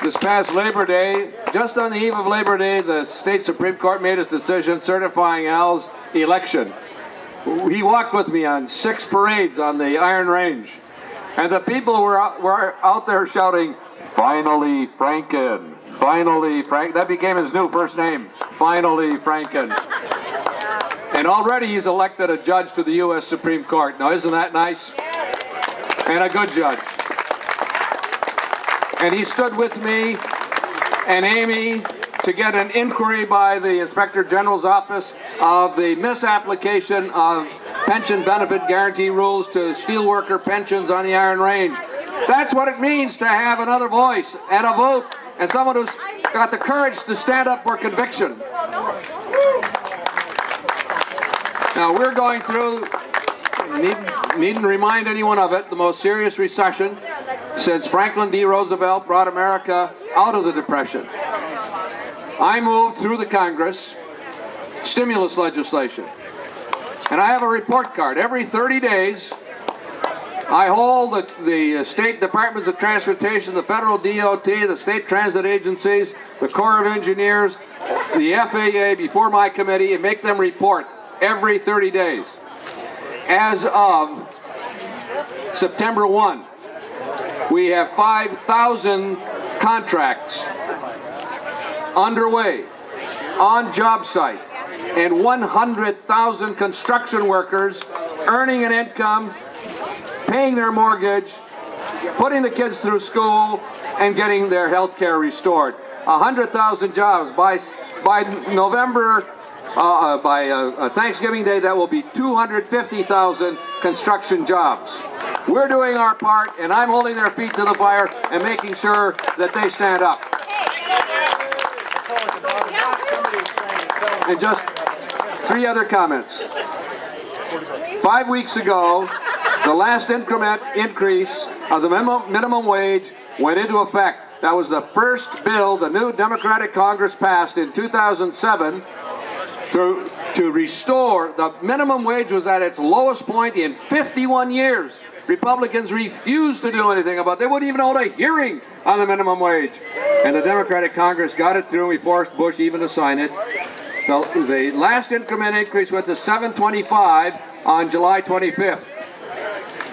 This past Labor Day, just on the eve of Labor Day, the state Supreme Court made its decision certifying Al's election. He walked with me on 6 parades on the Iron Range, and the people were out there shouting, "Finally Franken, finally Frank." That became his new first name, Finally Franken. And already he's elected a judge to the U.S. Supreme Court. Now, isn't that nice? And a good judge. And he stood with me and Amy to get an inquiry by the Inspector General's office of the misapplication of pension benefit guarantee rules to steelworker pensions on the Iron Range. That's what it means to have another voice and a vote and someone who's got the courage to stand up for conviction. Now, we're going through, needn't remind anyone of it, the most serious recession since Franklin D. Roosevelt brought America out of the Depression. I moved through the Congress stimulus legislation. And I have a report card. Every 30 days, I hold the state departments of transportation, the federal DOT, the state transit agencies, the Corps of Engineers, the FAA before my committee and make them report every 30 days. As of September 1, we have 5,000 contracts underway on job site and 100,000 construction workers earning an income, paying their mortgage, putting the kids through school, and getting their health care restored. 100,000 jobs. By November, by Thanksgiving Day, that will be 250,000 construction jobs. We're doing our part, and I'm holding their feet to the fire and making sure that they stand up. And just 3 other comments. 5 weeks ago, the last increase of the minimum wage went into effect. That was the first bill the new Democratic Congress passed in 2007 to restore. The minimum wage was at its lowest point in 51 years. Republicans refused to do anything about it. They wouldn't even hold a hearing on the minimum wage. And the Democratic Congress got it through. We forced Bush even to sign it. The last increment increase went to $7.25 on July 25th.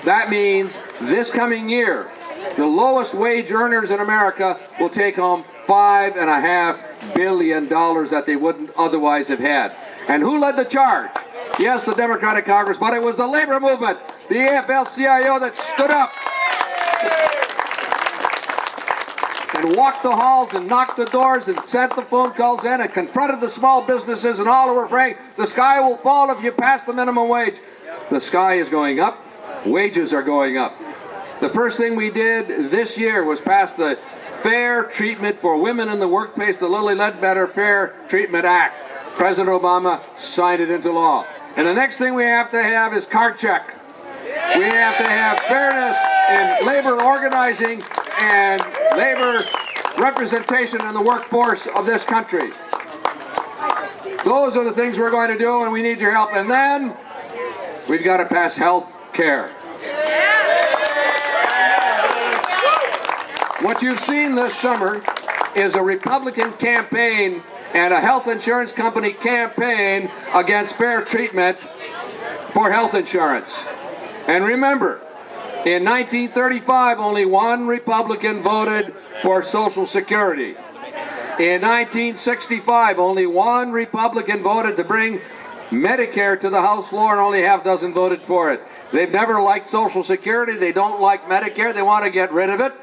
That means this coming year, the lowest wage earners in America will take home $5.5 billion that they wouldn't otherwise have had. And who led the charge? Yes, the Democratic Congress, but it was the labor movement, the AFL-CIO, that stood up and walked the halls and knocked the doors and sent the phone calls in and confronted the small businesses, and all were afraid the sky will fall if you pass the minimum wage. The sky is going up. Wages are going up. The first thing we did this year was pass the Fair Treatment for Women in the Workplace, the Lilly Ledbetter Fair Treatment Act. President Obama signed it into law. And the next thing we have to have is card check. We have to have fairness in labor organizing and labor representation in the workforce of this country. Those are the things we're going to do, and we need your help. And then we've got to pass health care. What you've seen this summer is a Republican campaign and a health insurance company campaign against fair treatment for health insurance. And remember, in 1935, only one Republican voted for Social Security. In 1965, only one Republican voted to bring Medicare to the House floor, and only half dozen voted for it. They've never liked Social Security. They don't like Medicare. They want to get rid of it.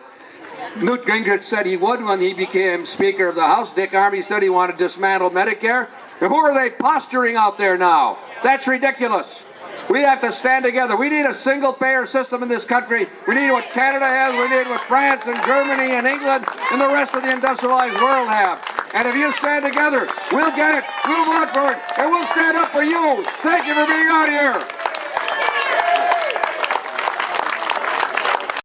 Newt Gingrich said he would when he became Speaker of the House. Dick Armey said he wanted to dismantle Medicare. And who are they posturing out there now? That's ridiculous. We have to stand together. We need a single-payer system in this country. We need what Canada has. We need what France and Germany and England and the rest of the industrialized world have. And if you stand together, we'll get it. We'll vote for it. And we'll stand up for you. Thank you for being out here.